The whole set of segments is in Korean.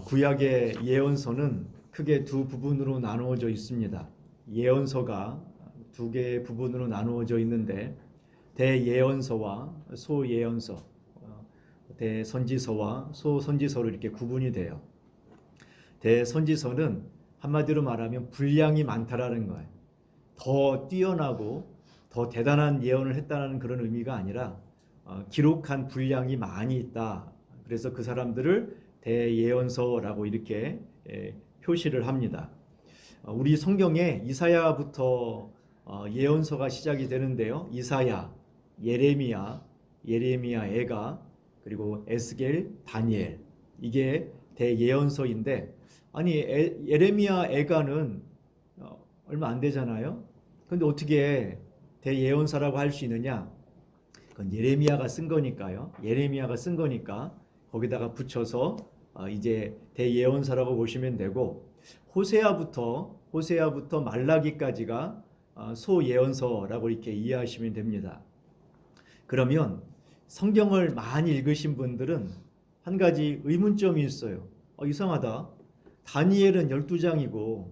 구약의 예언서는 크게 두 부분으로 나누어져 있습니다. 예언서가 두 개의 부분으로 나누어져 있는데 대예언서와 소예언서, 대선지서와 소선지서로 이렇게 구분이 돼요. 대선지서는 한마디로 말하면 분량이 많다라는 거예요. 더 뛰어나고 더 대단한 예언을 했다는 그런 의미가 아니라 기록한 분량이 많이 있다. 그래서 그 사람들을 대예언서라고 이렇게 표시를 합니다. 우리 성경에 이사야부터 예언서가 시작이 되는데요. 이사야, 예레미야, 에가, 그리고 에스겔, 다니엘, 이게 대예언서인데, 아니 예레미야, 에가는 얼마 안 되잖아요. 근데 어떻게 대예언서라고 할 수 있느냐? 그건 예레미야가 쓴 거니까요. 예레미야가 쓴 거니까 거기다가 붙여서 이제 대예언서라고 보시면 되고, 호세아부터 말라기까지가 소예언서라고 이렇게 이해하시면 됩니다. 그러면 성경을 많이 읽으신 분들은 한 가지 의문점이 있어요. 이상하다. 다니엘은 12장이고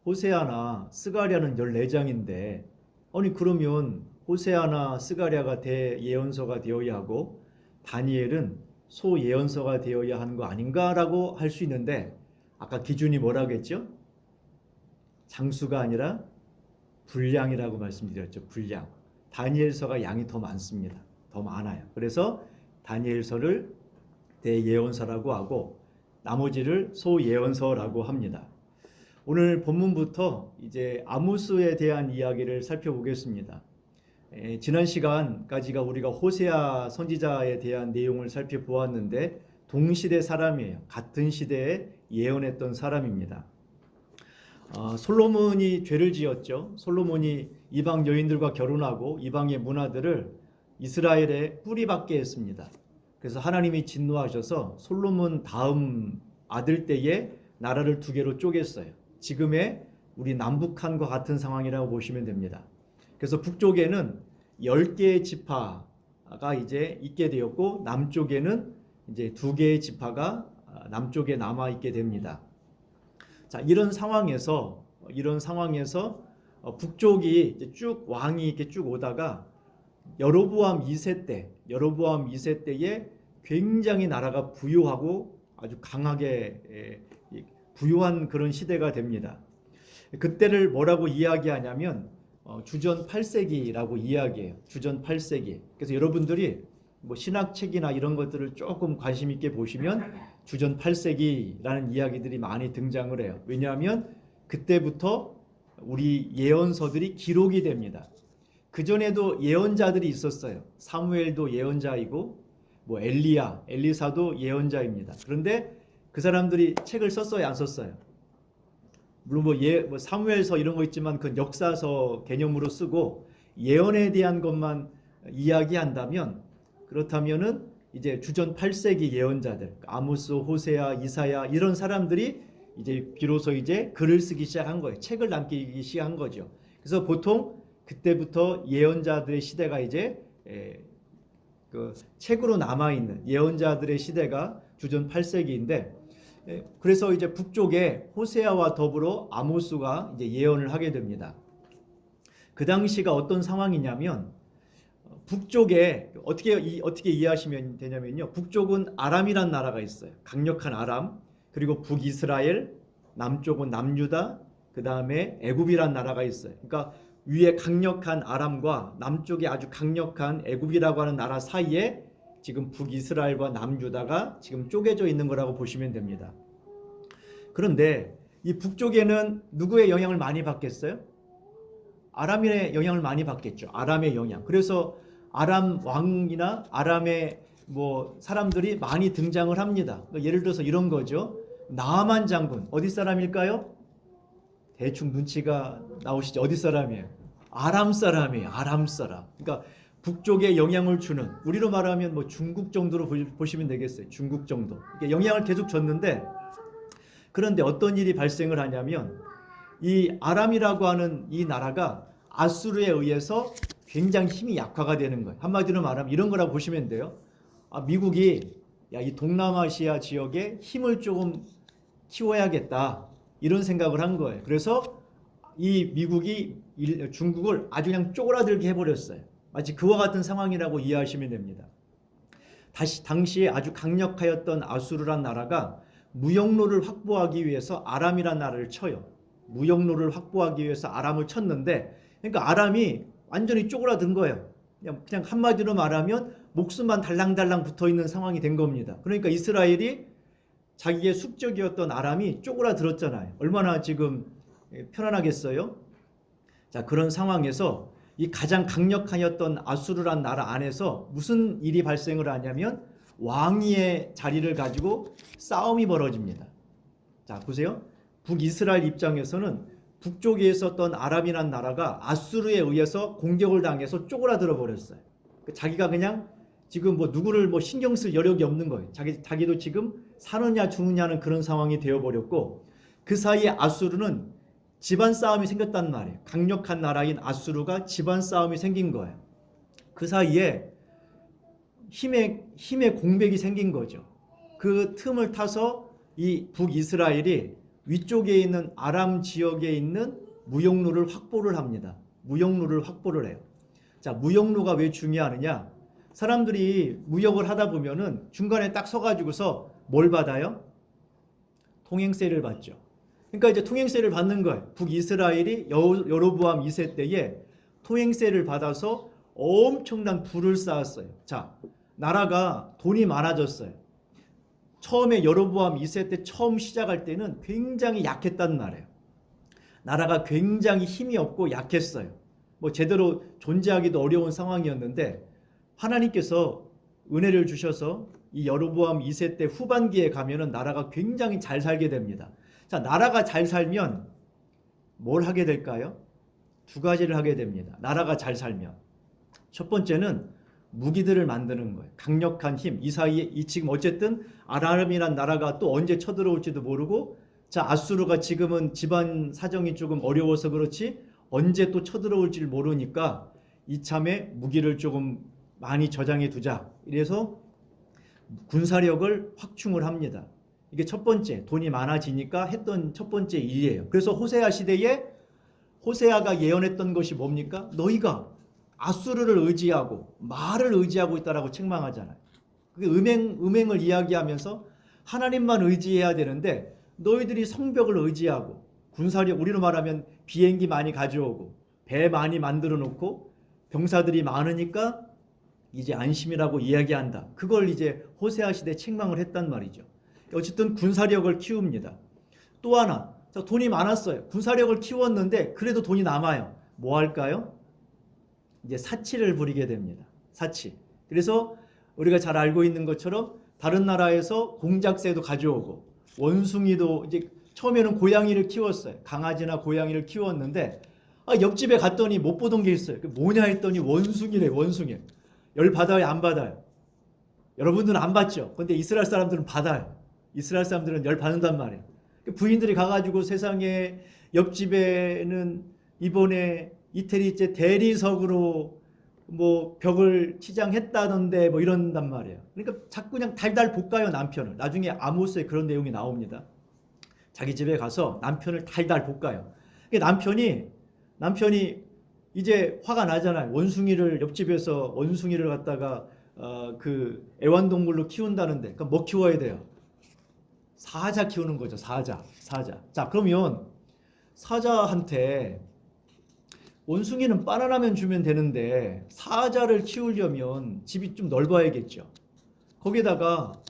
호세아나 스가랴는 14장인데 아니 그러면 호세아나 스가랴가 대예언서가 되어야 하고 다니엘은 소예언서가 되어야 하는 거 아닌가라고 할 수 있는데, 아까 기준이 뭐라고 했죠? 장수가 아니라 분량이라고 말씀드렸죠. 분량. 다니엘서가 양이 더 많습니다. 더 많아요. 그래서 다니엘서를 대예언서라고 하고 나머지를 소예언서라고 합니다. 오늘 본문부터 이제 아모스에 대한 이야기를 살펴보겠습니다. 지난 시간까지가 우리가 호세아 선지자에 대한 내용을 살펴보았는데 동시대 사람이에요. 같은 시대에 예언했던 사람입니다. 솔로몬이 죄를 지었죠. 솔로몬이 이방 여인들과 결혼하고 이방의 문화들을 이스라엘에 뿌리박게 했습니다. 그래서 하나님이 진노하셔서 솔로몬 다음 아들 때에 나라를 두 개로 쪼갰어요. 지금의 우리 남북한과 같은 상황이라고 보시면 됩니다. 그래서 북쪽에는 10개의 지파가 이제 있게 되었고 남쪽에는 이제 2개의 지파가 남쪽에 남아 있게 됩니다. 자, 이런 상황에서 북쪽이 이제 쭉 왕이 이렇게 쭉 오다가 여로보암 2세 때에 굉장히 나라가 부유하고 아주 강하게 부유한 그런 시대가 됩니다. 그때를 뭐라고 이야기하냐면 주전 8세기라고 이야기해요. 주전 8세기. 그래서 여러분들이 뭐 신학책이나 이런 것들을 조금 관심 있게 보시면 주전 8세기라는 이야기들이 많이 등장을 해요. 왜냐하면 그때부터 우리 예언서들이 기록이 됩니다. 그전에도 예언자들이 있었어요. 사무엘도 예언자이고 뭐 엘리사도 예언자입니다. 그런데 그 사람들이 책을 썼어요, 안 썼어요? 물론 뭐 사무엘서 이런 거 있지만 그 역사서 개념으로 쓰고 예언에 대한 것만 이야기한다면, 그렇다면은 이제 주전 8세기 예언자들 아모스, 호세아, 이사야 이런 사람들이 이제 비로소 이제 글을 쓰기 시작한 거예요. 책을 남기기 시작한 거죠. 그래서 보통 그때부터 예언자들의 시대가 이제 그 책으로 남아 있는 예언자들의 시대가 주전 8세기인데, 그래서 이제 북쪽에 호세아와 더불어 아모스가 이제 예언을 하게 됩니다. 그 당시가 어떤 상황이냐면 북쪽에 어떻게 이해하시면 되냐면요. 북쪽은 아람이란 나라가 있어요. 강력한 아람. 그리고 북이스라엘, 남쪽은 남유다, 그 다음에 애굽이란 나라가 있어요. 그러니까 위에 강력한 아람과 남쪽에 아주 강력한 애굽이라고 하는 나라 사이에 지금 북이스라엘과 남유다가 지금 쪼개져 있는 거라고 보시면 됩니다. 그런데 이 북쪽에는 누구의 영향을 많이 받겠어요? 아람의 영향을 많이 받겠죠. 아람의 영향. 그래서 아람 왕이나 아람의 뭐 사람들이 많이 등장을 합니다. 예를 들어서 이런 거죠. 나아만 장군 어디 사람일까요? 대충 눈치가 나오시죠. 어디 사람이에요? 아람 사람이에요. 아람 사람. 그러니까 북쪽에 영향을 주는, 우리로 말하면 뭐 중국 정도로 보시면 되겠어요. 중국 정도. 영향을 계속 줬는데, 그런데 어떤 일이 발생을 하냐면 이 아람이라고 하는 이 나라가 아수르에 의해서 굉장히 힘이 약화가 되는 거예요. 한마디로 말하면 이런 거라고 보시면 돼요. 미국이 이 동남아시아 지역에 힘을 조금 키워야겠다 이런 생각을 한 거예요. 그래서 이 미국이 중국을 아주 그냥 쪼그라들게 해버렸어요. 마치 그와 같은 상황이라고 이해하시면 됩니다. 당시에 아주 강력하였던 아수르란 나라가 무역로를 확보하기 위해서 아람이란 나라를 쳐요. 무역로를 확보하기 위해서 아람을 쳤는데, 그러니까 아람이 완전히 쪼그라든 거예요. 그냥 한마디로 말하면 목숨만 달랑달랑 붙어있는 상황이 된 겁니다. 그러니까 이스라엘이 자기의 숙적이었던 아람이 쪼그라들었잖아요. 얼마나 지금 편안하겠어요? 자, 그런 상황에서 이 가장 강력하였던 아수르란 나라 안에서 무슨 일이 발생을 하냐면 왕위의 자리를 가지고 싸움이 벌어집니다. 자, 보세요. 북이스라엘 입장에서는 북쪽에 있었던 아람이란 나라가 아수르에 의해서 공격을 당해서 쪼그라들어 버렸어요. 자기가 그냥 지금 뭐 누구를 뭐 신경 쓸 여력이 없는 거예요. 자기도 지금 사느냐 죽느냐는 그런 상황이 되어 버렸고, 그 사이에 아수르는 집안 싸움이 생겼단 말이에요. 강력한 나라인 아수르가 집안 싸움이 생긴 거예요. 그 사이에 힘의 공백이 생긴 거죠. 그 틈을 타서 이 북이스라엘이 위쪽에 있는 아람 지역에 있는 무역로를 확보를 합니다. 무역로를 확보를 해요. 자, 무역로가 왜 중요하느냐? 사람들이 무역을 하다 보면은 중간에 딱 서가지고서 뭘 받아요? 통행세를 받죠. 그러니까 이제 통행세를 받는 거예요. 북이스라엘이 여로보암 2세 때에 통행세를 받아서 엄청난 부를 쌓았어요. 자, 나라가 돈이 많아졌어요. 처음에 여로보암 2세 때 처음 시작할 때는 굉장히 약했단 말이에요. 나라가 굉장히 힘이 없고 약했어요. 뭐 제대로 존재하기도 어려운 상황이었는데 하나님께서 은혜를 주셔서 이 여로보암 2세 때 후반기에 가면은 나라가 굉장히 잘 살게 됩니다. 자, 나라가 잘 살면 뭘 하게 될까요? 두 가지를 하게 됩니다. 나라가 잘 살면. 첫 번째는 무기들을 만드는 거예요. 강력한 힘. 이 사이에 지금 어쨌든 아람이란 나라가 또 언제 쳐들어올지도 모르고, 자, 아수르가 지금은 집안 사정이 조금 어려워서 그렇지 언제 또 쳐들어올지를 모르니까 이참에 무기를 조금 많이 저장해 두자. 이래서 군사력을 확충을 합니다. 이게 첫 번째, 돈이 많아지니까 했던 첫 번째 일이에요. 그래서 호세아 시대에 호세아가 예언했던 것이 뭡니까? 너희가 아수르를 의지하고 말을 의지하고 있다라고 책망하잖아요. 그게 음행을 이야기하면서 하나님만 의지해야 되는데 너희들이 성벽을 의지하고 군사력, 우리로 말하면 비행기 많이 가져오고 배 많이 만들어 놓고 병사들이 많으니까 이제 안심이라고 이야기한다. 그걸 이제 호세아 시대에 책망을 했단 말이죠. 어쨌든 군사력을 키웁니다. 또 하나, 돈이 많았어요. 군사력을 키웠는데 그래도 돈이 남아요. 뭐 할까요? 이제 사치를 부리게 됩니다. 사치. 그래서 우리가 잘 알고 있는 것처럼 다른 나라에서 공작새도 가져오고 원숭이도 이제 처음에는 고양이를 키웠어요. 강아지나 고양이를 키웠는데 옆집에 갔더니 못 보던 게 있어요. 뭐냐 했더니 원숭이래. 원숭이. 열 받아요? 안 받아요? 여러분들은 안 받죠. 근데 이스라엘 사람들은 받아요. 이스라엘 사람들은 열 받는단 말이에요. 부인들이 가가지고 세상에 옆집에는 이번에 이태리째 대리석으로 뭐 벽을 치장했다던데 뭐 이런단 말이에요. 그러니까 자꾸 그냥 달달 볶아요, 남편을. 나중에 아모스에 그런 내용이 나옵니다. 자기 집에 가서 남편을 달달 볶아요. 남편이 이제 화가 나잖아요. 옆집에서 원숭이를 갖다가 그 애완동물로 키운다는데, 그러니까 뭐 키워야 돼요? 사자 키우는 거죠. 사자. 자, 그러면 사자한테 원숭이는 바나나면 주면 되는데 사자를 키우려면 집이 좀 넓어야겠죠. 거기다가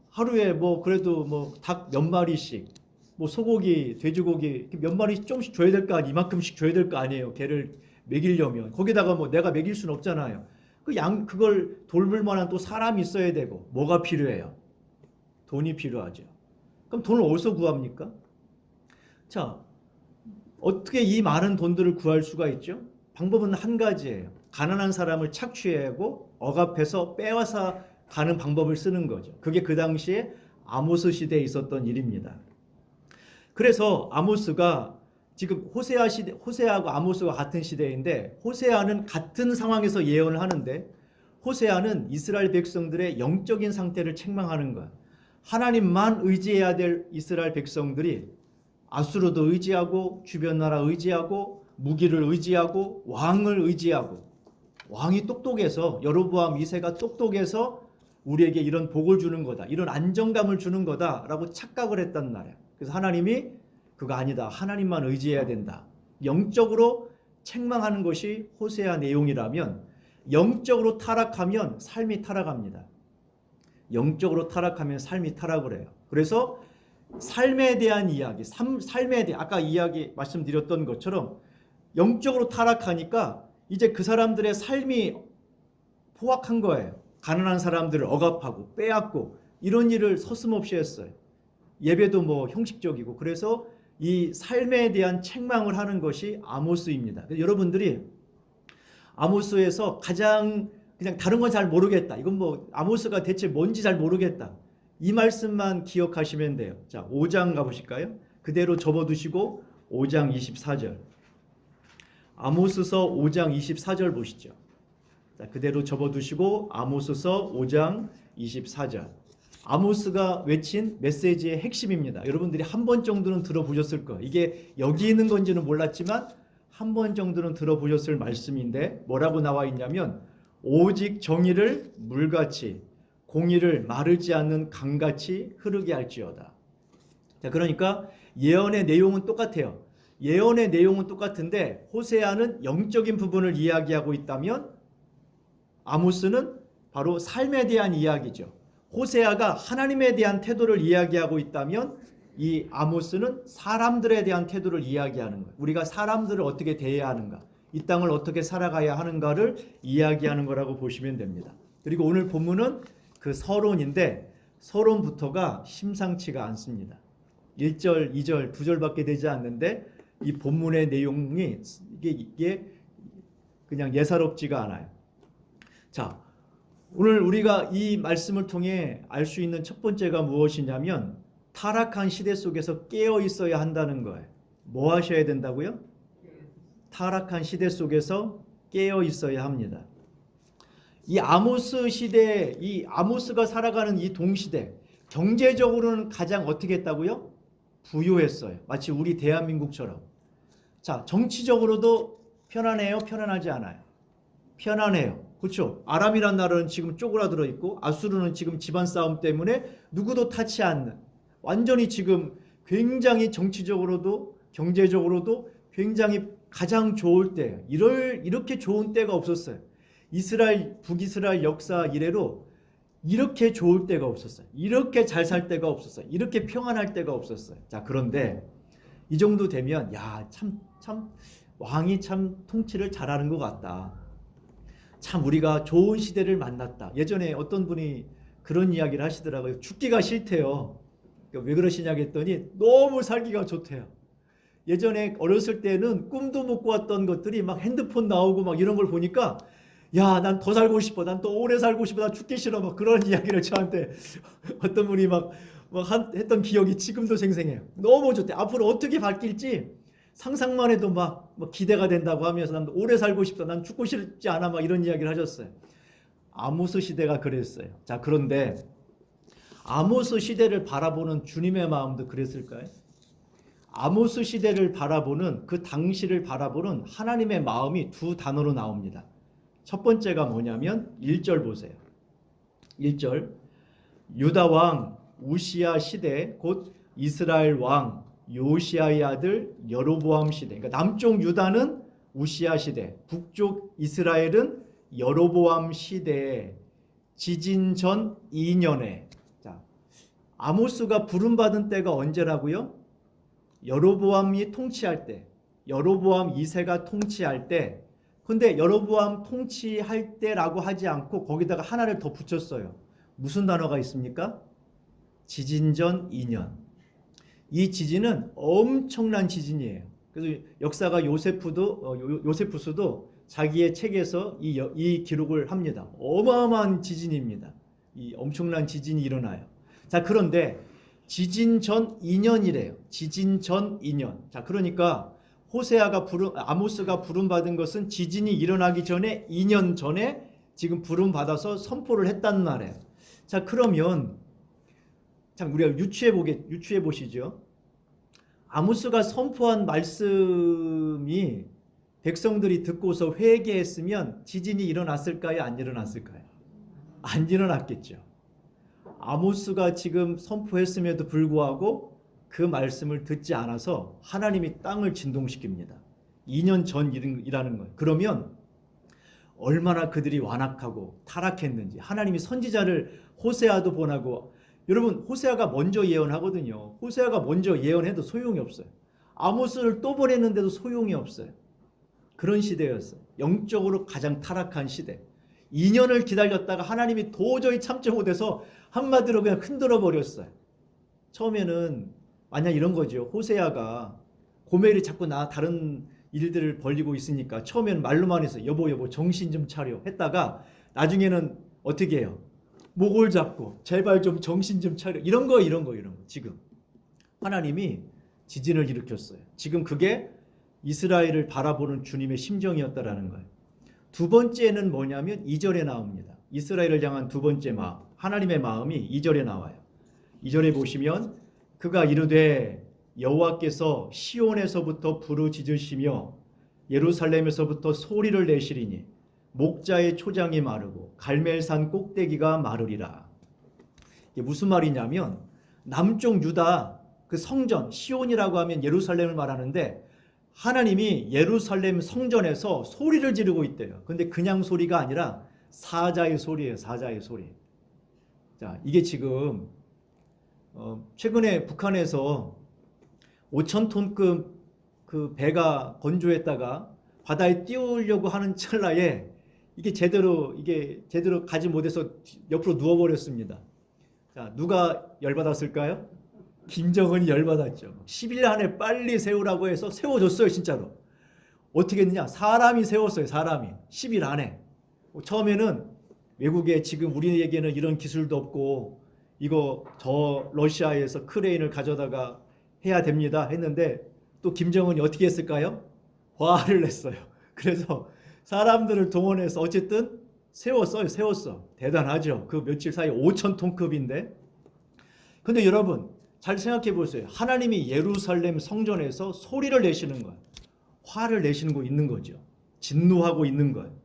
하루에 뭐 그래도 뭐 닭 몇 마리씩, 뭐 소고기, 돼지고기 몇 마리씩 조금씩 줘야 될 거 아니에요. 이만큼씩 줘야 될 거 아니에요. 걔를 먹이려면. 거기다가 뭐 내가 먹일 수는 없잖아요. 그걸 돌볼 만한 또 사람이 있어야 되고. 뭐가 필요해요? 돈이 필요하죠. 그럼 돈을 어디서 구합니까? 자, 어떻게 이 많은 돈들을 구할 수가 있죠? 방법은 한 가지예요. 가난한 사람을 착취하고 억압해서 빼앗아 가는 방법을 쓰는 거죠. 그게 그 당시에 아모스 시대에 있었던 일입니다. 그래서 아모스가 지금 호세아하고 아모스가 같은 시대인데, 호세아는 같은 상황에서 예언을 하는데 호세아는 이스라엘 백성들의 영적인 상태를 책망하는 거야. 하나님만 의지해야 될 이스라엘 백성들이 아수르도 의지하고 주변 나라 의지하고 무기를 의지하고 왕을 의지하고, 왕이 똑똑해서, 여로보암 2세가 똑똑해서 우리에게 이런 복을 주는 거다, 이런 안정감을 주는 거다라고 착각을 했단 말이야. 그래서 하나님이 그거 아니다, 하나님만 의지해야 된다, 영적으로 책망하는 것이 호세아 내용이라면, 영적으로 타락하면 삶이 타락합니다. 영적으로 타락하면 삶이 타락을 해요. 그래서 삶에 대한 이야기, 삶에 대한, 아까 이야기 말씀드렸던 것처럼 영적으로 타락하니까 이제 그 사람들의 삶이 포악한 거예요. 가난한 사람들을 억압하고 빼앗고 이런 일을 서슴없이 했어요. 예배도 뭐 형식적이고. 그래서 이 삶에 대한 책망을 하는 것이 아모스입니다. 여러분들이 아모스에서 가장 그냥 다른 건 잘 모르겠다, 이건 뭐 아모스가 대체 뭔지 잘 모르겠다, 이 말씀만 기억하시면 돼요. 자, 5장 가보실까요? 그대로 접어두시고 5장 24절. 아모스서 5장 24절 보시죠. 자, 그대로 접어두시고 아모스서 5장 24절. 아모스가 외친 메시지의 핵심입니다. 여러분들이 한 번 정도는 들어보셨을 거예요. 이게 여기 있는 건지는 몰랐지만 한 번 정도는 들어보셨을 말씀인데, 뭐라고 나와 있냐면 오직 정의를 물같이 공의를 마르지 않는 강같이 흐르게 할지어다. 자, 그러니까 예언의 내용은 똑같아요. 예언의 내용은 똑같은데 호세아는 영적인 부분을 이야기하고 있다면 아모스는 바로 삶에 대한 이야기죠. 호세아가 하나님에 대한 태도를 이야기하고 있다면 이 아모스는 사람들에 대한 태도를 이야기하는 거예요. 우리가 사람들을 어떻게 대해야 하는가, 이 땅을 어떻게 살아가야 하는가를 이야기하는 거라고 보시면 됩니다. 그리고 오늘 본문은 그 서론인데 서론부터가 심상치가 않습니다. 1절, 2절, 2절밖에 되지 않는데 이 본문의 내용이 이게 그냥 예사롭지가 않아요. 자, 오늘 우리가 이 말씀을 통해 알 수 있는 첫 번째가 무엇이냐면 타락한 시대 속에서 깨어 있어야 한다는 거예요. 뭐 하셔야 된다고요? 타락한 시대 속에서 깨어 있어야 합니다. 이 아모스 시대, 이 아모스가 살아가는 이 동시대, 경제적으로는 가장 어떻게 했다고요? 부유했어요. 마치 우리 대한민국처럼. 자, 정치적으로도 편안해요? 편안하지 않아요? 편안해요. 그렇죠? 아람이란 나라는 지금 쪼그라들어 있고 아수르는 지금 집안 싸움 때문에 누구도 타치 않는, 완전히 지금 굉장히 정치적으로도 경제적으로도 굉장히 가장 좋을 때예요. 이렇게 좋은 때가 없었어요. 북이스라엘 역사 이래로 이렇게 좋을 때가 없었어요. 이렇게 잘 살 때가 없었어요. 이렇게 평안할 때가 없었어요. 자, 그런데 이 정도 되면 야, 참 왕이 참 통치를 잘하는 것 같다. 참 우리가 좋은 시대를 만났다. 예전에 어떤 분이 그런 이야기를 하시더라고요. 죽기가 싫대요. 왜 그러시냐고 했더니 너무 살기가 좋대요. 예전에 어렸을 때는 꿈도 못 꾸었던 것들이 막 핸드폰 나오고 막 이런 걸 보니까 야, 난 더 살고 싶어, 난 또 오래 살고 싶어, 난 죽기 싫어, 막 그런 이야기를 저한테 어떤 분이 막 했던 기억이 지금도 생생해요. 너무 좋대. 앞으로 어떻게 바뀔지 상상만 해도 막 기대가 된다고 하면서 난 오래 살고 싶다, 난 죽고 싶지 않아, 막 이런 이야기를 하셨어요. 아모스 시대가 그랬어요. 자, 그런데 아모스 시대를 바라보는 주님의 마음도 그랬을까요? 아모스 시대를 바라보는, 그 당시를 바라보는 하나님의 마음이 두 단어로 나옵니다. 첫 번째가 뭐냐면 1절 보세요. 1절, 유다 왕 우시야 시대, 곧 이스라엘 왕 요시야의 아들 여로보암 시대. 그러니까 남쪽 유다는 우시야 시대, 북쪽 이스라엘은 여로보암 시대에 지진 전 2년에. 자, 아모스가 부름받은 때가 언제라고요? 여로보암이 통치할 때, 여로보암 2세가 통치할 때. 근데 여로보암 통치할 때라고 하지 않고 거기다가 하나를 더 붙였어요. 무슨 단어가 있습니까? 지진 전 2년. 이 지진은 엄청난 지진이에요. 그래서 역사가 요세푸스도 자기의 책에서 이 기록을 합니다. 어마어마한 지진입니다. 이 엄청난 지진이 일어나요. 자, 그런데 지진 전 2년이래요. 지진 전 2년. 자, 그러니까 아모스가 부름받은 것은 지진이 일어나기 전에 2년 전에 지금 부름받아서 선포를 했단 말이에요. 자, 그러면 참 우리가 유추해 보시죠. 아모스가 선포한 말씀이 백성들이 듣고서 회개했으면 지진이 일어났을까요? 안 일어났을까요? 안 일어났겠죠. 아모스가 지금 선포했음에도 불구하고 그 말씀을 듣지 않아서 하나님이 땅을 진동시킵니다. 2년 전 일이라는 거예요. 그러면 얼마나 그들이 완악하고 타락했는지 하나님이 선지자를 호세아도 보내고, 여러분 호세아가 먼저 예언하거든요. 호세아가 먼저 예언해도 소용이 없어요. 아모스를 또 보냈는데도 소용이 없어요. 그런 시대였어요. 영적으로 가장 타락한 시대. 2년을 기다렸다가 하나님이 도저히 참지 못해서 한마디로 그냥 흔들어 버렸어요. 처음에는 만약 이런 거죠. 호세아가 고멜이 자꾸 다른 일들을 벌리고 있으니까 처음에는 말로만 해서 여보 정신 좀 차려 했다가 나중에는 어떻게 해요? 목을 잡고 제발 좀 정신 좀 차려. 이런 거. 지금 하나님이 지진을 일으켰어요. 지금 그게 이스라엘을 바라보는 주님의 심정이었다라는 거예요. 두 번째는 뭐냐면 2절에 나옵니다. 이스라엘을 향한 두 번째 마음, 하나님의 마음이 2절에 나와요. 2절에 보시면 그가 이르되 여호와께서 시온에서부터 부르짖으시며 예루살렘에서부터 소리를 내시리니 목자의 초장이 마르고 갈멜산 꼭대기가 마르리라. 이게 무슨 말이냐면 남쪽 유다 그 성전 시온이라고 하면 예루살렘을 말하는데 하나님이 예루살렘 성전에서 소리를 지르고 있대요. 근데 그냥 소리가 아니라 사자의 소리예요. 사자의 소리. 자, 이게 지금 최근에 북한에서 5,000톤급 그 배가 건조했다가 바다에 띄우려고 하는 찰나에 이게 제대로 가지 못해서 옆으로 누워버렸습니다. 자, 누가 열받았을까요? 김정은이 열받았죠. 10일 안에 빨리 세우라고 해서 세워줬어요. 진짜로. 어떻게 했느냐? 사람이 세웠어요. 사람이. 10일 안에. 처음에는 외국에 지금 우리에게는 이런 기술도 없고 이거 저 러시아에서 크레인을 가져다가 해야 됩니다 했는데 또 김정은이 어떻게 했을까요? 화를 냈어요. 그래서 사람들을 동원해서 어쨌든 세웠어. 대단하죠. 그 며칠 사이 5,000톤급인데. 근데 여러분 잘 생각해 보세요. 하나님이 예루살렘 성전에서 소리를 내시는 거예요. 화를 내시는 거 있는 거죠. 진노하고 있는 거예요.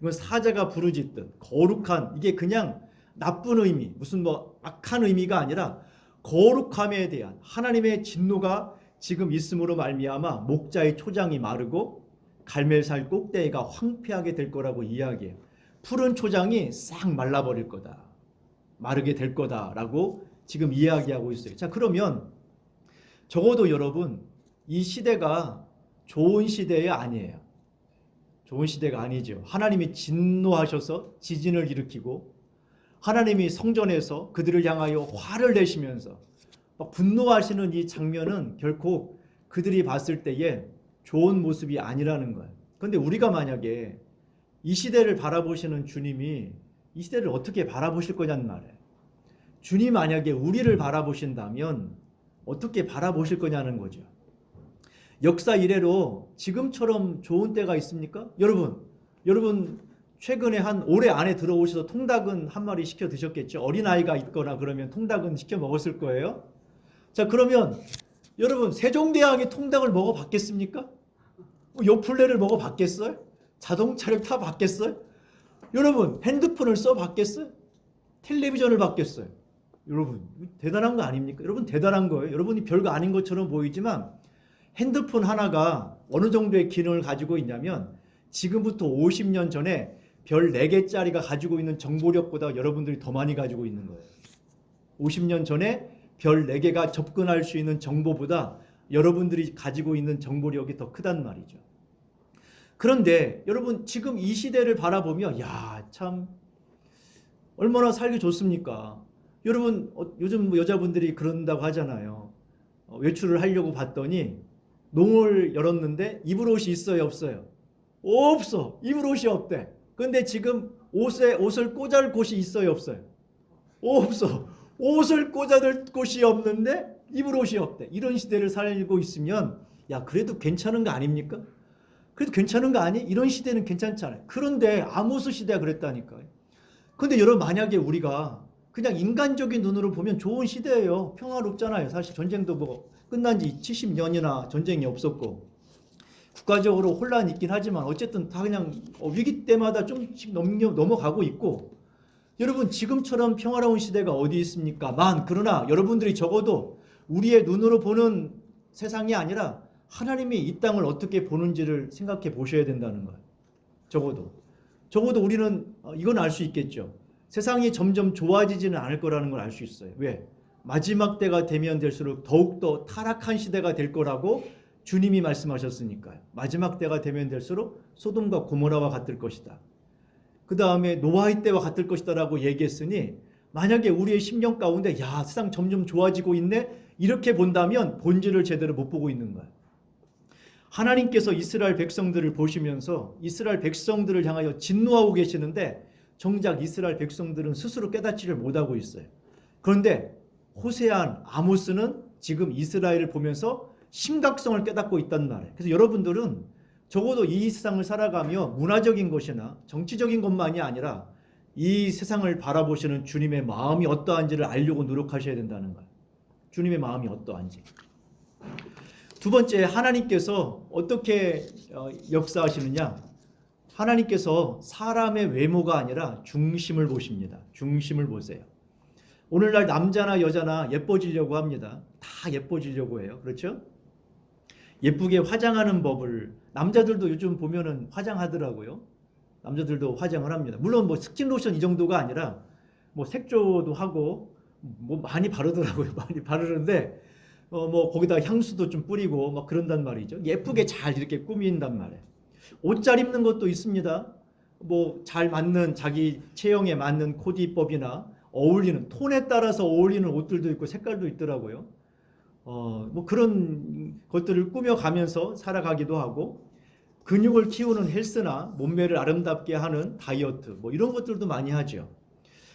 이건 사자가 부르짖듯 거룩한, 이게 그냥 나쁜 의미, 무슨 뭐 악한 의미가 아니라 거룩함에 대한 하나님의 진노가 지금 있음으로 말미암아 목자의 초장이 마르고 갈멜살 꼭대기가 황폐하게 될 거라고 이야기해요. 푸른 초장이 싹 말라버릴 거다. 마르게 될 거다라고 지금 이야기하고 있어요. 자, 그러면 적어도 여러분 이 시대가 좋은 시대가 아니에요. 좋은 시대가 아니죠. 하나님이 진노하셔서 지진을 일으키고 하나님이 성전에서 그들을 향하여 화를 내시면서 막 분노하시는 이 장면은 결코 그들이 봤을 때에 좋은 모습이 아니라는 거예요. 그런데 우리가 만약에 이 시대를 바라보시는 주님이 이 시대를 어떻게 바라보실 거냐는 말이에요. 주님 만약에 우리를 바라보신다면 어떻게 바라보실 거냐는 거죠. 역사 이래로 지금처럼 좋은 때가 있습니까? 여러분 최근에 한 올해 안에 들어오셔서 통닭은 한 마리 시켜 드셨겠죠. 어린아이가 있거나 그러면 통닭은 시켜 먹었을 거예요. 자, 그러면 여러분 세종대왕이 통닭을 먹어봤겠습니까? 요플레를 먹어봤겠어요? 자동차를 타봤겠어요? 여러분 핸드폰을 써봤겠어요? 텔레비전을 봤겠어요? 여러분 대단한 거 아닙니까? 여러분 대단한 거예요. 여러분이 별거 아닌 것처럼 보이지만 핸드폰 하나가 어느 정도의 기능을 가지고 있냐면 지금부터 50년 전에 별 4개짜리가 가지고 있는 정보력보다 여러분들이 더 많이 가지고 있는 거예요. 50년 전에 별 4개가 접근할 수 있는 정보보다 여러분들이 가지고 있는 정보력이 더 크단 말이죠. 그런데 여러분 지금 이 시대를 바라보면 참 얼마나 살기 좋습니까? 여러분 요즘 여자분들이 그런다고 하잖아요. 외출을 하려고 봤더니 농을 열었는데 입을 옷이 있어요, 없어요? 없어. 입을 옷이 없대. 근데 지금 옷을 꽂을 곳이 있어요, 없어요? 없어. 옷을 꽂아둘 곳이 없는데 입을 옷이 없대. 이런 시대를 살고 있으면 그래도 괜찮은 거 아닙니까? 그래도 괜찮은 거 아니? 이런 시대는 괜찮잖아요. 그런데 아모스 시대가 그랬다니까요. 근데 여러분 만약에 우리가 그냥 인간적인 눈으로 보면 좋은 시대예요. 평화롭잖아요. 사실 전쟁도 뭐 끝난 지 70년이나 전쟁이 없었고 국가적으로 혼란이 있긴 하지만 어쨌든 다 그냥 위기 때마다 좀씩 넘어가고 있고 여러분 지금처럼 평화로운 시대가 어디 있습니까? 그러나 여러분들이 적어도 우리의 눈으로 보는 세상이 아니라 하나님이 이 땅을 어떻게 보는지를 생각해 보셔야 된다는 거예요. 적어도 우리는 이건 알 수 있겠죠. 세상이 점점 좋아지지는 않을 거라는 걸 알 수 있어요. 왜? 마지막 때가 되면 될수록 더욱더 타락한 시대가 될 거라고 주님이 말씀하셨으니까요. 마지막 때가 되면 될수록 소돔과 고모라와 같을 것이다. 그 다음에 노아의 때와 같을 것이다 라고 얘기했으니 만약에 우리의 심령 가운데 야 세상 점점 좋아지고 있네 이렇게 본다면 본질을 제대로 못 보고 있는 거예요. 하나님께서 이스라엘 백성들을 보시면서 이스라엘 백성들을 향하여 진노하고 계시는데 정작 이스라엘 백성들은 스스로 깨닫지를 못하고 있어요. 그런데 호세아, 아모스는 지금 이스라엘을 보면서 심각성을 깨닫고 있단 말이에요. 그래서 여러분들은 적어도 이 세상을 살아가며 문화적인 것이나 정치적인 것만이 아니라 이 세상을 바라보시는 주님의 마음이 어떠한지를 알려고 노력하셔야 된다는 거예요. 주님의 마음이 어떠한지. 두 번째, 하나님께서 어떻게 역사하시느냐? 하나님께서 사람의 외모가 아니라 중심을 보십니다. 중심을 보세요. 오늘날 남자나 여자나 예뻐지려고 합니다. 다 예뻐지려고 해요. 그렇죠? 예쁘게 화장하는 법을 남자들도 요즘 보면은 화장하더라고요. 남자들도 화장을 합니다. 물론 뭐 스킨 로션 이 정도가 아니라 뭐 색조도 하고 뭐 많이 바르더라고요. 많이 바르는데 뭐 거기다 향수도 좀 뿌리고 막 그런단 말이죠. 예쁘게 잘 이렇게 꾸민단 말이에요. 옷 잘 입는 것도 있습니다. 뭐 잘 맞는 자기 체형에 맞는 코디법이나 어울리는 톤에 따라서 어울리는 옷들도 있고 색깔도 있더라고요. 뭐 그런 것들을 꾸며가면서 살아가기도 하고 근육을 키우는 헬스나 몸매를 아름답게 하는 다이어트 뭐 이런 것들도 많이 하죠.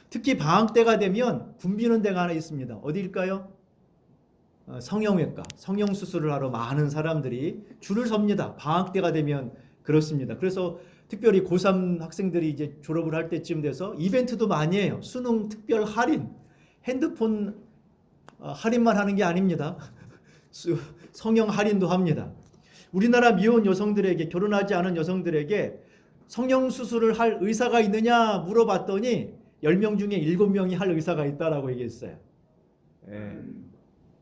특히 방학 때가 되면 붐비는 데가 하나 있습니다. 어디일까요? 성형외과, 성형수술을 하러 많은 사람들이 줄을 섭니다. 방학 때가 되면 그렇습니다. 그래서 특별히 고3 학생들이 이제 졸업을 할 때쯤 돼서 이벤트도 많이 해요. 수능 특별 할인, 핸드폰 할인만 하는 게 아닙니다. 성형 할인도 합니다. 우리나라 미혼 여성들에게 결혼하지 않은 여성들에게 성형수술을 할 의사가 있느냐 물어봤더니 10명 중에 7명이 할 의사가 있다라고 얘기했어요.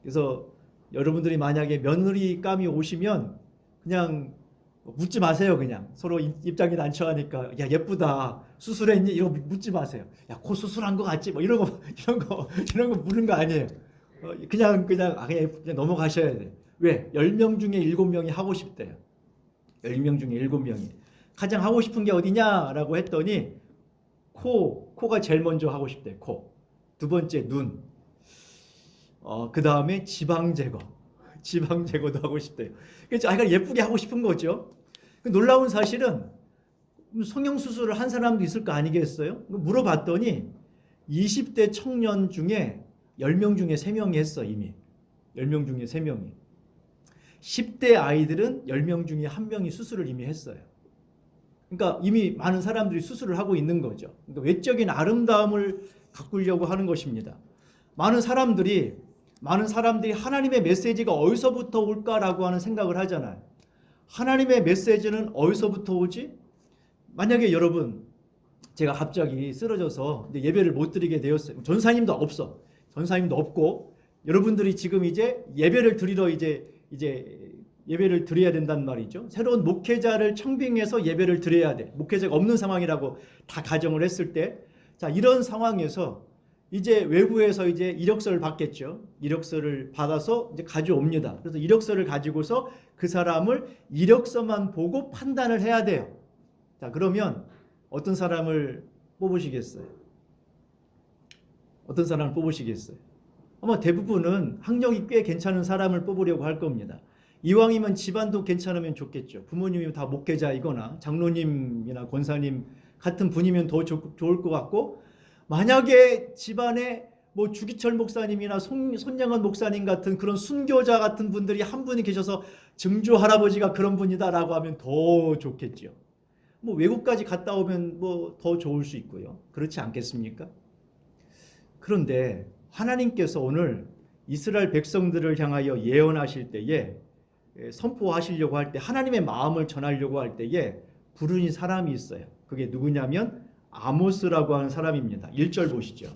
그래서 여러분들이 만약에 며느리감이 오시면 그냥 묻지 마세요. 그냥 서로 입장이 난처하니까 야 예쁘다 수술했니 이거 묻지 마세요. 야 코 수술한 거 같지 뭐 이런 거 묻는 거 아니에요. 그냥 넘어가셔야 돼. 왜? 10명 중에 7명이 하고 싶대요. 10명 중에 7명이 가장 하고 싶은 게 어디냐라고 했더니 코가 제일 먼저 하고 싶대. 코. 두 번째 눈. 그 다음에 지방 제거도 하고 싶대요. 그래서 아이가 예쁘게 하고 싶은 거죠. 놀라운 사실은 성형수술을 한 사람도 있을 거 아니겠어요? 물어봤더니 20대 청년 중에 10명 중에 3명이 했어 이미. 10명 중에 3명이. 10대 아이들은 10명 중에 1명이 수술을 이미 했어요. 그러니까 이미 많은 사람들이 수술을 하고 있는 거죠. 그러니까 외적인 아름다움을 가꾸려고 하는 것입니다. 많은 사람들이 하나님의 메시지가 어디서부터 올까라고 하는 생각을 하잖아요. 하나님의 메시지는 어디서부터 오지? 만약에 여러분 제가 갑자기 쓰러져서 예배를 못 드리게 되었어요. 전사님도 없고 여러분들이 지금 이제 예배를 드리러 이제 예배를 드려야 된단 말이죠. 새로운 목회자를 청빙해서 예배를 드려야 돼. 목회자가 없는 상황이라고 다 가정을 했을 때, 자 이런 상황에서 이제 외부에서 이제 이력서를 받겠죠. 이력서를 받아서 이제 가져옵니다. 그래서 이력서를 가지고서 그 사람을 이력서만 보고 판단을 해야 돼요. 자 그러면 어떤 사람을 뽑으시겠어요? 아마 대부분은 학력이 꽤 괜찮은 사람을 뽑으려고 할 겁니다. 이왕이면 집안도 괜찮으면 좋겠죠. 부모님이 다 목회자이거나 장로님이나 권사님 같은 분이면 더 좋을 것 같고, 만약에 집안에 뭐 주기철 목사님이나 손양원 목사님 같은 그런 순교자 같은 분들이 한 분이 계셔서 증조 할아버지가 그런 분이다라고 하면 더 좋겠죠. 뭐 외국까지 갔다 오면 뭐 더 좋을 수 있고요. 그렇지 않겠습니까? 그런데 하나님께서 오늘 이스라엘 백성들을 향하여 예언하실 때에 선포하시려고 할 때 하나님의 마음을 전하려고 할 때에 부르신 사람이 있어요. 그게 누구냐면 아모스라고 하는 사람입니다. 1절 보시죠.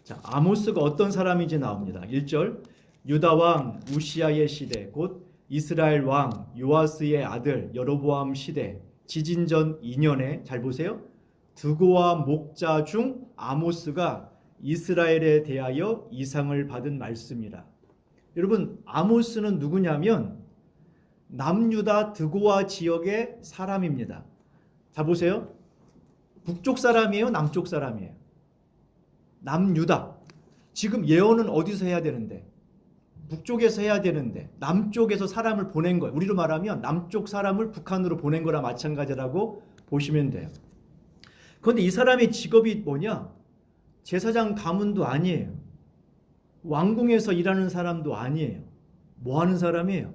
자, 아모스가 어떤 사람인지 나옵니다. 1절 유다 왕 우시아의 시대 곧 이스라엘 왕 요아스의 아들 여로보암 시대 지진전 2년에 잘 보세요. 드고와 목자 중 아모스가 이스라엘에 대하여 이상을 받은 말씀이라. 여러분 아모스는 누구냐면 남유다 드고와 지역의 사람입니다. 자 보세요. 북쪽 사람이에요? 남쪽 사람이에요? 남유다. 지금 예언은 어디서 해야 되는데? 북쪽에서 해야 되는데 남쪽에서 사람을 보낸 거예요. 우리로 말하면 남쪽 사람을 북한으로 보낸 거랑 마찬가지라고 보시면 돼요. 그런데 이 사람의 직업이 뭐냐? 제사장 가문도 아니에요. 왕궁에서 일하는 사람도 아니에요. 뭐 하는 사람이에요?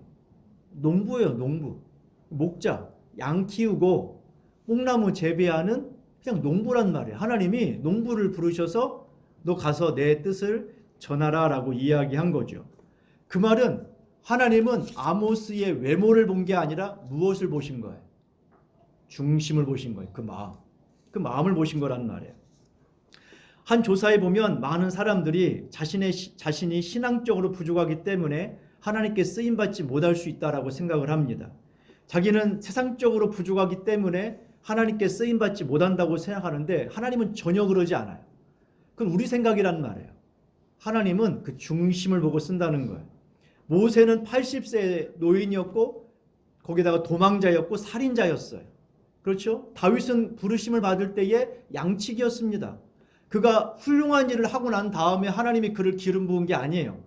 농부예요. 농부. 목자. 양 키우고 뽕나무 재배하는 그냥 농부란 말이에요. 하나님이 농부를 부르셔서 너 가서 내 뜻을 전하라 라고 이야기한 거죠. 그 말은 하나님은 아모스의 외모를 본 게 아니라 무엇을 보신 거예요? 중심을 보신 거예요. 그 마음. 그 마음을 보신 거란 말이에요. 한 조사에 보면 많은 사람들이 자신이 신앙적으로 부족하기 때문에 하나님께 쓰임받지 못할 수 있다라고 생각을 합니다. 자기는 세상적으로 부족하기 때문에 하나님께 쓰임받지 못한다고 생각하는데 하나님은 전혀 그러지 않아요. 그건 우리 생각이란 말이에요. 하나님은 그 중심을 보고 쓴다는 거예요. 모세는 80세 노인이었고 거기다가 도망자였고 살인자였어요. 그렇죠? 다윗은 부르심을 받을 때에 양치기였습니다. 그가 훌륭한 일을 하고 난 다음에 하나님이 그를 기름 부은 게 아니에요.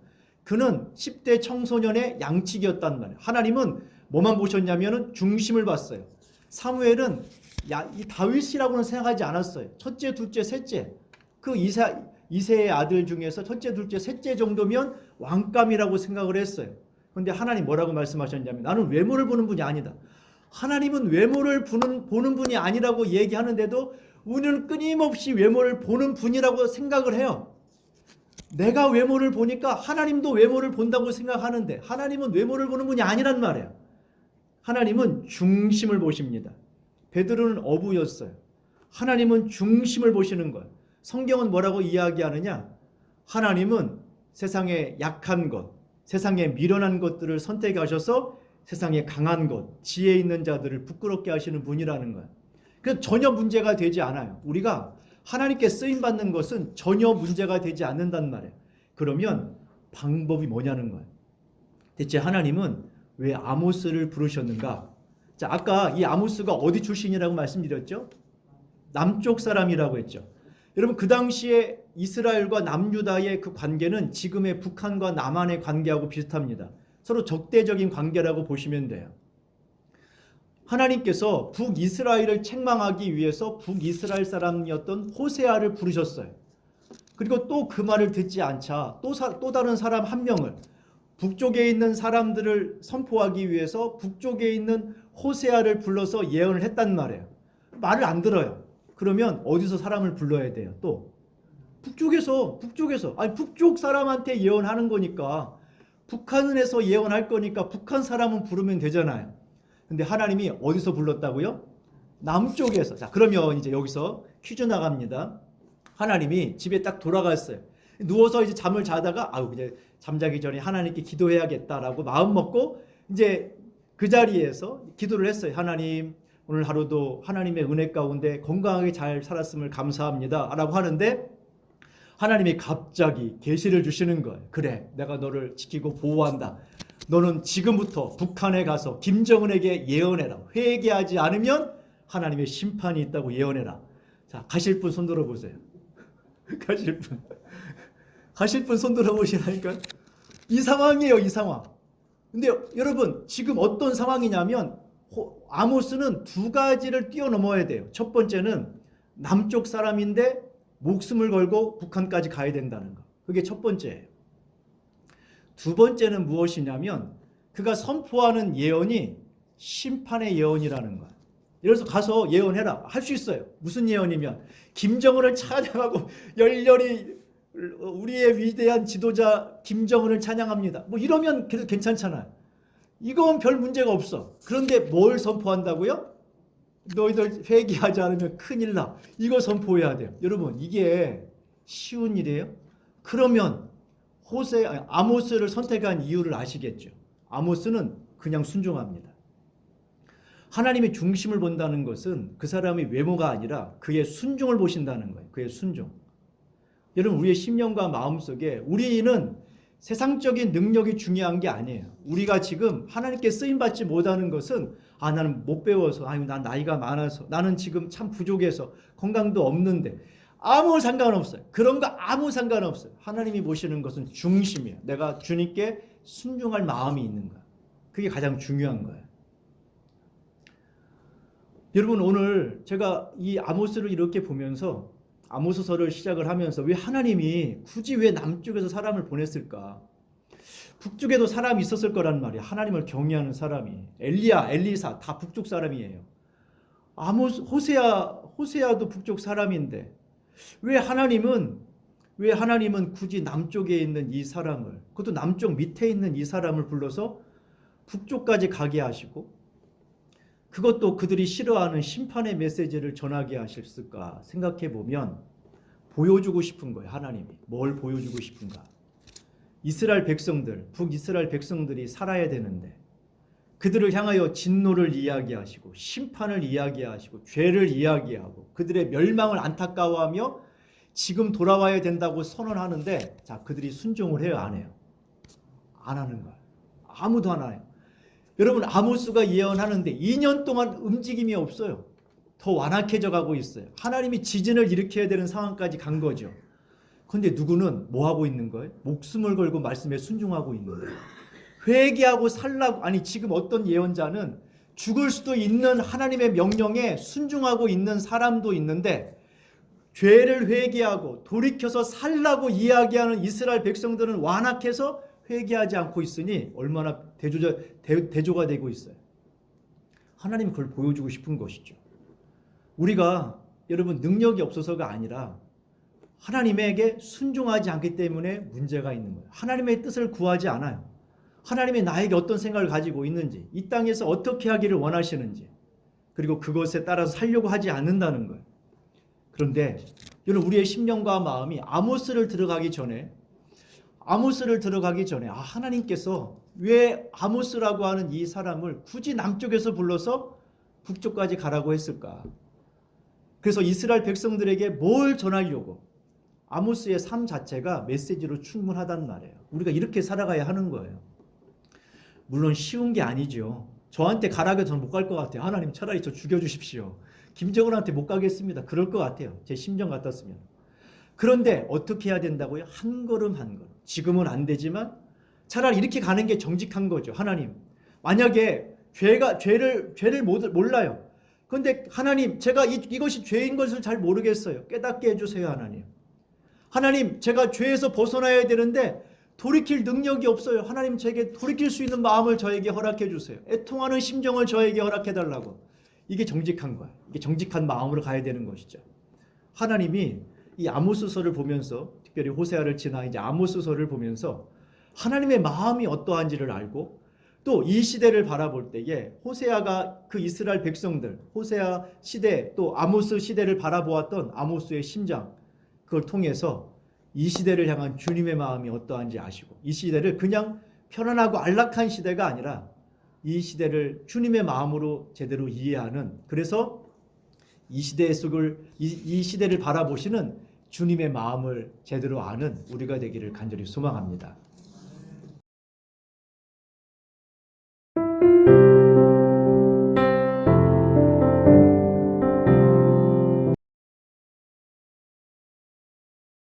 그는 10대 청소년의 양치기였단 말이에요. 하나님은 뭐만 보셨냐면 중심을 봤어요. 사무엘은 이 다윗이라고는 생각하지 않았어요. 첫째, 둘째, 셋째. 그 이세의 아들 중에서 첫째, 둘째, 셋째 정도면 왕감이라고 생각을 했어요. 그런데 하나님 뭐라고 말씀하셨냐면 나는 외모를 보는 분이 아니다. 하나님은 외모를 보는 분이 아니라고 얘기하는데도 우리는 끊임없이 외모를 보는 분이라고 생각을 해요. 내가 외모를 보니까 하나님도 외모를 본다고 생각하는데 하나님은 외모를 보는 분이 아니란 말이에요. 하나님은 중심을 보십니다. 베드로는 어부였어요. 하나님은 중심을 보시는 거예요. 성경은 뭐라고 이야기하느냐? 하나님은 세상에 약한 것, 세상에 미련한 것들을 선택하셔서 세상에 강한 것, 지혜 있는 자들을 부끄럽게 하시는 분이라는 거예요. 그래서 전혀 문제가 되지 않아요. 우리가 하나님께 쓰임받는 것은 전혀 문제가 되지 않는단 말이에요. 그러면 방법이 뭐냐는 거예요. 대체 하나님은 왜 아모스를 부르셨는가? 자, 아까 이 아모스가 어디 출신이라고 말씀드렸죠? 남쪽 사람이라고 했죠. 여러분 그 당시에 이스라엘과 남유다의 그 관계는 지금의 북한과 남한의 관계하고 비슷합니다. 서로 적대적인 관계라고 보시면 돼요. 하나님께서 북이스라엘을 책망하기 위해서 북이스라엘 사람이었던 호세아를 부르셨어요. 그리고 또 그 말을 듣지 않자 또 다른 사람 한 명을 북쪽에 있는 사람들을 선포하기 위해서 북쪽에 있는 호세아를 불러서 예언을 했단 말이에요. 말을 안 들어요. 그러면 어디서 사람을 불러야 돼요? 또 북쪽에서 아니 북쪽 사람한테 예언하는 거니까 북한에서 예언할 거니까 북한 사람은 부르면 되잖아요. 근데 하나님이 어디서 불렀다고요? 남쪽에서. 자, 그러면 이제 여기서 퀴즈 나갑니다. 하나님이 집에 딱 돌아갔어요. 누워서 이제 잠을 자다가 이제 잠자기 전에 하나님께 기도해야겠다라고 마음 먹고 이제 그 자리에서 기도를 했어요. 하나님, 오늘 하루도 하나님의 은혜 가운데 건강하게 잘 살았음을 감사합니다. 라고 하는데 하나님이 갑자기 계시를 주시는 거예요. 그래, 내가 너를 지키고 보호한다. 너는 지금부터 북한에 가서 김정은에게 예언해라. 회개하지 않으면 하나님의 심판이 있다고 예언해라. 자, 가실 분 손 들어보세요. 가실 분 손 들어보시라니까. 이 상황이에요, 이 상황. 근데 여러분 지금 어떤 상황이냐면 아모스는 두 가지를 뛰어넘어야 돼요. 첫 번째는 남쪽 사람인데 목숨을 걸고 북한까지 가야 된다는 거. 그게 첫 번째예요. 두 번째는 무엇이냐면 그가 선포하는 예언이 심판의 예언이라는 거예요. 예를 들어서 가서 예언해라. 할 수 있어요. 무슨 예언이면 김정은을 찬양하고 열렬히 우리의 위대한 지도자 김정은을 찬양합니다. 뭐 이러면 그래도 괜찮잖아요. 이건 별 문제가 없어. 그런데 뭘 선포한다고요? 너희들 회개하지 않으면 큰일 나. 이거 선포해야 돼요. 여러분 이게 쉬운 일이에요? 그러면 아모스를 선택한 이유를 아시겠죠? 아모스는 그냥 순종합니다. 하나님의 중심을 본다는 것은 그 사람의 외모가 아니라 그의 순종을 보신다는 거예요. 그의 순종. 여러분 우리의 심령과 마음속에 우리는 세상적인 능력이 중요한 게 아니에요. 우리가 지금 하나님께 쓰임받지 못하는 것은 나는 못 배워서, 난 나이가 많아서, 나는 지금 참 부족해서, 건강도 없는데 아무 상관없어요. 그런 거 아무 상관없어요. 하나님이 보시는 것은 중심이에요. 내가 주님께 순종할 마음이 있는 거예요. 그게 가장 중요한 거예요. 여러분 오늘 제가 이 아모스를 이렇게 보면서 아모스서를 시작을 하면서 왜 하나님이 굳이 왜 남쪽에서 사람을 보냈을까? 북쪽에도 사람이 있었을 거란 말이에요. 하나님을 경외하는 사람이. 엘리야, 엘리사 다 북쪽 사람이에요. 호세아도 북쪽 사람인데 왜 하나님은 굳이 남쪽에 있는 이 사람을, 그것도 남쪽 밑에 있는 이 사람을 불러서 북쪽까지 가게 하시고 그것도 그들이 싫어하는 심판의 메시지를 전하게 하셨을까 생각해 보면 보여주고 싶은 거예요. 하나님이 뭘 보여주고 싶은가? 이스라엘 백성들, 북이스라엘 백성들이 살아야 되는데 그들을 향하여 진노를 이야기하시고 심판을 이야기하시고 죄를 이야기하고 그들의 멸망을 안타까워하며 지금 돌아와야 된다고 선언하는데 자, 그들이 순종을 해요, 안 해요? 안 하는 거예요. 아무도 안 해요. 여러분 아모스가 예언하는데 2년 동안 움직임이 없어요. 더 완악해져 가고 있어요. 하나님이 지진을 일으켜야 되는 상황까지 간 거죠. 그런데 누구는 뭐 하고 있는 거예요? 목숨을 걸고 말씀에 순종하고 있는 거예요. 회개하고 살라고, 아니 지금 어떤 예언자는 죽을 수도 있는 하나님의 명령에 순종하고 있는 사람도 있는데 죄를 회개하고 돌이켜서 살라고 이야기하는 이스라엘 백성들은 완악해서 회개하지 않고 있으니 얼마나 대조가 되고 있어요. 하나님이 그걸 보여주고 싶은 것이죠. 우리가 여러분 능력이 없어서가 아니라 하나님에게 순종하지 않기 때문에 문제가 있는 거예요. 하나님의 뜻을 구하지 않아요. 하나님이 나에게 어떤 생각을 가지고 있는지, 이 땅에서 어떻게 하기를 원하시는지, 그리고 그것에 따라서 살려고 하지 않는다는 거예요. 그런데 여러분 우리의 심령과 마음이 아모스를 들어가기 전에 하나님께서 왜 아모스라고 하는 이 사람을 굳이 남쪽에서 불러서 북쪽까지 가라고 했을까? 그래서 이스라엘 백성들에게 뭘 전하려고? 아모스의 삶 자체가 메시지로 충분하단 말이에요. 우리가 이렇게 살아가야 하는 거예요. 물론 쉬운 게 아니죠. 저한테 가라고 저는 못 갈 것 같아요. 하나님 차라리 저 죽여주십시오. 김정은한테 못 가겠습니다. 그럴 것 같아요. 제 심정 같았으면. 그런데 어떻게 해야 된다고요? 한 걸음 한 걸음. 지금은 안 되지만 차라리 이렇게 가는 게 정직한 거죠. 하나님. 만약에 죄를 몰라요. 그런데 하나님 제가 이것이 죄인 것을 잘 모르겠어요. 깨닫게 해주세요. 하나님. 하나님 제가 죄에서 벗어나야 되는데 돌이킬 능력이 없어요. 하나님 제게 돌이킬 수 있는 마음을 저에게 허락해 주세요. 애통하는 심정을 저에게 허락해 달라고. 이게 정직한 거야. 이게 정직한 마음으로 가야 되는 것이죠. 하나님이 이 아모스서를 보면서 특별히 호세아를 지나 이제 아모스서를 보면서 하나님의 마음이 어떠한지를 알고 또 이 시대를 바라볼 때에 호세아가 그 이스라엘 백성들, 호세아 시대 또 아모스 시대를 바라보았던 아모스의 심장, 그걸 통해서 이 시대를 향한 주님의 마음이 어떠한지 아시고 이 시대를 그냥 편안하고 안락한 시대가 아니라 이 시대를 주님의 마음으로 제대로 이해하는, 그래서 이 시대를 바라보시는 주님의 마음을 제대로 아는 우리가 되기를 간절히 소망합니다.